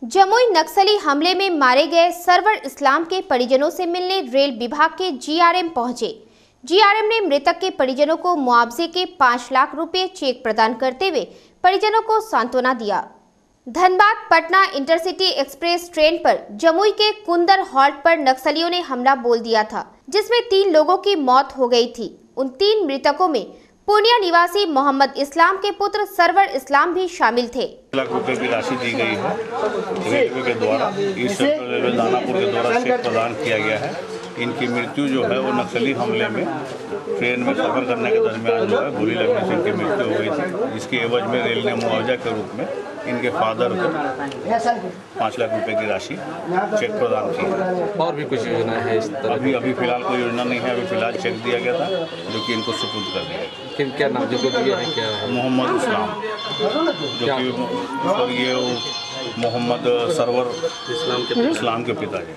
जमुई नक्सली हमले में मारे गए सरवर इस्लाम के परिजनों से मिलने रेल विभाग के जीआरएम पहुंचे। जीआरएम ने मृतक के परिजनों को मुआवजे के 5 लाख रुपए चेक प्रदान करते हुए परिजनों को सांत्वना दिया। Dhanbad Patna intercity express train पर जमुई के कुंदर हॉल्ट पर नक्सलियों ने हमला बोल दिया था, जिसमें 3 लोगों की मौत हो गई थी। उन 3 मृतकों में पूर्णिया निवासी मोहम्मद इस्लाम के पुत्र सरवर इस्लाम भी शामिल थे। लाख रुपए की राशि दी गई है रेलवे के द्वारा, ईस्ट सेंट्रल रेलवे दानापुर के द्वारा चेक प्रदान किया गया है। इनकी मृत्यु जो है वो नक्सली हमले में ट्रेन में सफर करने के दरमियान जो है गोली लगने से इनकी मृत्यु हो गई थी, जिसके एवज में रेल ने मुआवजा के रूप में इनके फादर को 5 लाख रुपए की राशि चेक प्रदान की है। और भी कुछ योजना है इस तरह? अभी फिलहाल कोई योजना नहीं है। अभी फिलहाल चेक दिया गया था जो कि इनको सुपुर्द कर दिया गया। क्या नाम जो दिया है क्या है? मोहम्मद इस्लाम, जो कि ये मोहम्मद सरवर इस्लाम के पिताजी।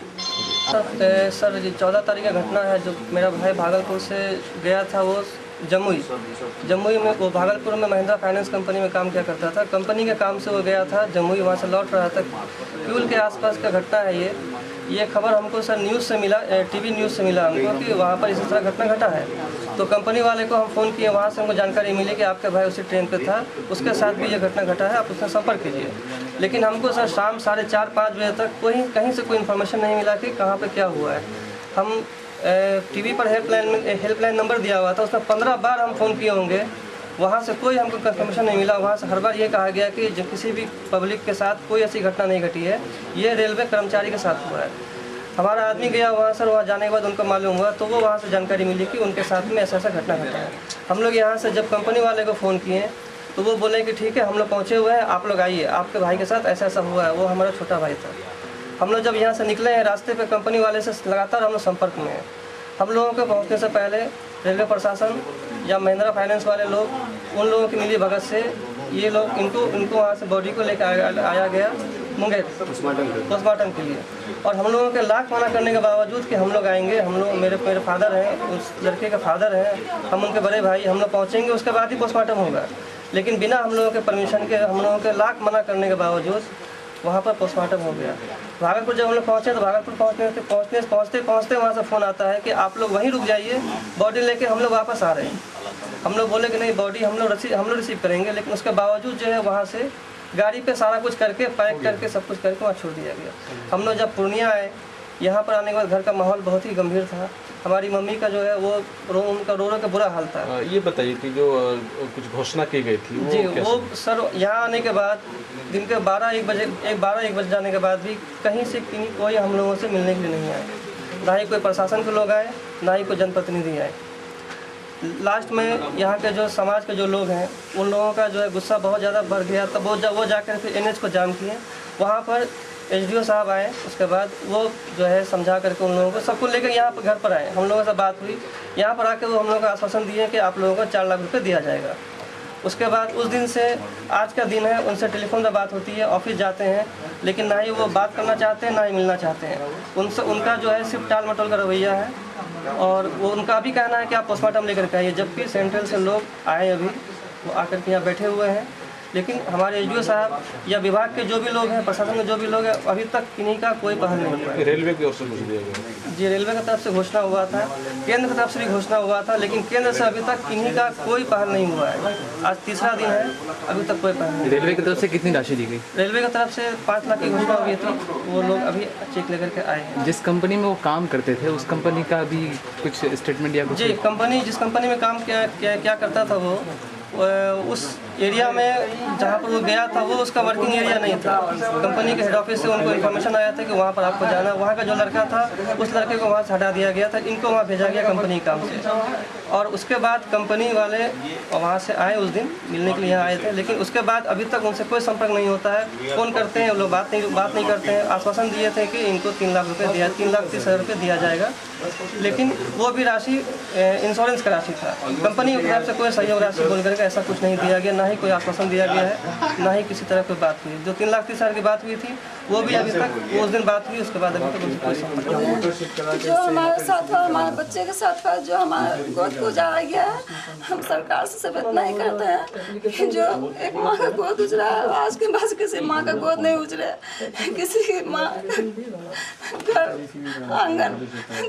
सर जी 14 तारीख का घटना है। जो मेरा भाई भागलपुर से गया था वो जमुई में, वो भागलपुर में महिंद्रा फाइनेंस कंपनी में काम किया करता था। कंपनी के काम से वो गया था जमुई, वहाँ से लौट रहा था। फ्यूल के आसपास का घटना है ये खबर हमको सर न्यूज़ से मिला, टीवी न्यूज़ से मिला हमको कि वहाँ पर इसी तरह घटना घटा है। तो कंपनी वाले को हम फ़ोन किए, वहाँ से हमको जानकारी मिली कि आपके भाई उसी ट्रेन पे था, उसके साथ भी ये घटना घटा है, आप उससे संपर्क कीजिए। लेकिन हमको सर शाम 4:30-5 बजे तक कहीं से कोई इन्फॉर्मेशन नहीं मिला कि कहाँ पे क्या हुआ है। हम टीवी पर हेल्पलाइन नंबर दिया हुआ था, उसमें 15 बार हम फ़ोन किए होंगे, वहाँ से कोई हमको कंफर्मेशन नहीं मिला। वहाँ से हर बार ये कहा गया कि किसी भी पब्लिक के साथ कोई ऐसी घटना नहीं घटी है, ये रेलवे कर्मचारी के साथ हुआ है। हमारा आदमी गया वहाँ सर, वहाँ जाने के बाद उनको मालूम हुआ, तो वो वहाँ से जानकारी मिली कि उनके साथ में ऐसा घटना घटा है। हम लोग यहाँ से जब कंपनी वाले को फ़ोन किए तो वो बोले कि ठीक है, हम लोग पहुँचे हुए हैं, आप लोग आइए, आपके भाई के साथ ऐसा हुआ है। वो हमारा छोटा भाई था। हम लोग जब यहाँ से निकले हैं, रास्ते पे कंपनी वाले से लगातार हम लोग संपर्क में हैं। हम लोगों के पहुँचने से पहले रेलवे प्रशासन या महिंद्रा फाइनेंस वाले लोग, उन लोगों की मिली भगत से ये लोग इनको वहाँ से बॉडी को लेकर आया गया मुंगेर पोस्टमार्टम के लिए। और हम लोगों के लाख मना करने के बावजूद कि हम लोग आएंगे, हम लोग मेरे फादर हैं, उस लड़के के फादर हैं, हम उनके बड़े भाई, हम लोग पहुँचेंगे, उसके बाद ही पोस्टमार्टम होगा। लेकिन बिना हम लोगों के परमिशन के, हम लोगों के लाख मना करने के बावजूद वहाँ पर पोस्टमार्टम हो गया। भागलपुर जब हम लोग पहुँचे तो भागलपुर पहुँचते वहाँ से फ़ोन आता है कि आप लोग वहीं रुक जाइए, बॉडी लेके हम लोग वापस आ रहे हैं। हम लोग बोले कि नहीं, बॉडी हम लोग रिसीव करेंगे। लेकिन उसके बावजूद जो है वहाँ से गाड़ी पे सारा कुछ करके, पैक करके, सब कुछ करके वहाँ छोड़ दिया गया। हम लोग जब पूर्णिया आए, यहाँ पर आने के बाद घर का माहौल बहुत ही गंभीर था। हमारी मम्मी का जो है वो उनका रो का बुरा हाल था। ये बताइए कि जो कुछ घोषणा की गई थी वो सर यहाँ आने के बाद दिन के 12-1 बजे जाने के बाद भी कहीं से कोई हम लोगों से मिलने के लिए नहीं आए। ना ही कोई प्रशासन के लोग आए, ना ही कोई जनप्रतिनिधि आए। लास्ट में यहाँ के जो समाज के जो लोग हैं, उन लोगों का जो है गुस्सा बहुत ज़्यादा बढ़ गया। तब वो जाकर फिर NH को जाम किए। वहाँ पर SDO साहब आए, उसके बाद वो जो है समझा करके उन लोगों को सबको लेकर यहाँ पर घर पर आए। हम लोगों से बात हुई, यहाँ पर आकर वो हम लोगों को आश्वासन दिए कि आप लोगों को 4 लाख रुपये दिया जाएगा। उसके बाद उस दिन से आज का दिन है, उनसे टेलीफोन पर बात होती है, ऑफिस जाते हैं, लेकिन ना ही वो बात करना चाहते हैं, ना ही मिलना चाहते हैं। उनका जो है सिर्फ टाल मटोल का रवैया है। और वो उनका भी कहना है कि आप पोस्टमार्टम लेकर के आइए, जबकि सेंट्रल से लोग आए, अभी वो आकर के यहाँ बैठे हुए हैं। लेकिन हमारे SDO साहब या विभाग के जो भी लोग हैं, प्रशासन के जो भी लोग हैं, अभी तक किन्हीं का कोई पहल नहीं हुआ है। रेलवे की ओर से कुछ दिया गया? जी, रेलवे की तरफ से घोषणा हुआ था, केंद्र की तरफ से भी घोषणा हुआ था, लेकिन केंद्र से अभी तक किन्हीं का कोई पहल नहीं हुआ है। आज तीसरा दिन है, अभी तक कोई पहल नहीं। रेलवे की तरफ से कितनी राशि दी गई? रेलवे की तरफ से 5 लाख की घोषणा हुई थी, वो लोग अभी चेक लेकर के आए हैं। जिस कंपनी में वो काम करते थे, उस कंपनी का भी कुछ स्टेटमेंट या कुछ? जी, जिस कंपनी में काम क्या करता था वो उस एरिया में जहाँ पर वो गया था, वो उसका वर्किंग एरिया नहीं था। कंपनी के हेड ऑफिस से उनको इन्फॉर्मेशन आया था कि वहाँ पर आपको जाना। वहाँ का जो लड़का था, उस लड़के को वहाँ से हटा दिया गया था, इनको वहाँ भेजा गया कंपनी के काम से। और उसके बाद कंपनी वाले वहाँ से आए, उस दिन मिलने के लिए आए थे, लेकिन उसके बाद अभी तक उनसे कोई संपर्क नहीं होता है। फ़ोन करते हैं, वो लोग बात नहीं करते हैं। आश्वासन दिए थे कि इनको 3 लाख रुपये 3,30,000 रुपये दिया जाएगा, लेकिन वो भी राशि इंश्योरेंस का राशि था। कंपनी की तरफ से कोई सहयोग राशि बोल करके ऐसा कुछ नहीं दिया गया, ना ही कोई आश्वासन दिया गया है, ना ही किसी तरह कोई बात हुई। जो 3,30,000 की बात हुई थी, वो भी अभी तक उस दिन बात हुई, उसके बाद अभी तक उनसे कोई संपर्क नहीं। जो हमारे साथ हुआ, हमारे बच्चे के साथ हुआ, जो हमारे गोद को उजाड़ा गया है। हम सरकार से सब इतना ही करते हैं कि जो एक माँ का गोद उजड़ा है, आज के बाद किसी माँ का गोद नहीं उजड़े, किसी की माँ घर आंगन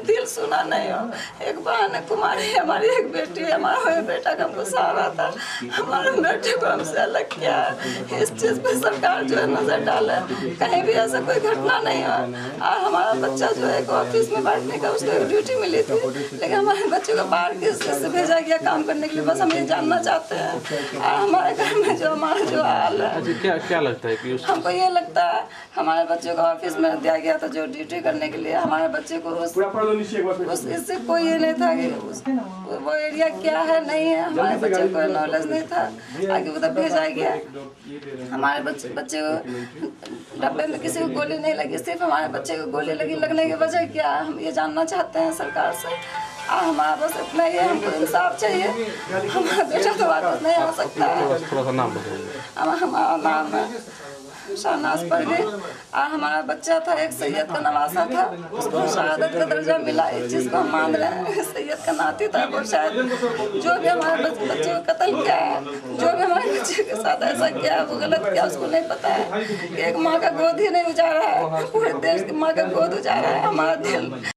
दिल सुना नहीं हो। एक बहन है कुमारी, हमारी एक बेटी है, हमारा बेटा का हमको सहारा था, हमारे बेटे को हमसे अलग किया है। इस चीज़ पर सरकार जो है नजर डाले, कहीं भी ऐसा कोई घटना नहीं हो। और हमारा बच्चा जो है ऑफिस में बैठने का उसको एक ड्यूटी मिली थी, लेकिन हमारे बच्चे को बाहर किस भेजा गया काम करने के लिए, बस हम ये जानना चाहते हैं। और हमारे घर में जो हमारा जो हाल है, अच्छा क्या लगता है कि हमको ये लगता है हमारे बच्चे को ऑफिस में दिया गया था जो ड्यूटी करने के लिए, हमारे बच्चे को उस इससे कोई ये नहीं था कि वो एरिया क्या है नहीं है, हमारे बच्चे को नॉलेज नहीं था, आगे उधर भेजा गया। हमारे बच्चे को डब्बे में किसी को गोली नहीं लगी, सिर्फ हमारे बच्चे को गोली लगी। लगने की वजह क्या है हम ये जानना चाहते हैं सरकार से। हमारा बस इतना ही है, हमको इंसाफ चाहिए। हमारा बेटा तो वापस नहीं आ सकता है। थोड़ा सा नाम बताइए। हमारा नाम है शहनाज परवीन। हमारा बच्चा था एक सैयद का नवासा था, उसको शहादत का दर्जा मिला। इस चीज़ को हम मान रहे हैं, सैयद का नाती था वो। शायद जो भी हमारे बच्चे को कत्ल किया है, जो भी हमारे बच्चे के साथ ऐसा किया है, वो गलत किया, उसको नहीं पता है कि एक माँ का गोद ही नहीं उजाड़ा है, पूरे देश की माँ का गोद उजाड़ा है हमारा दिल।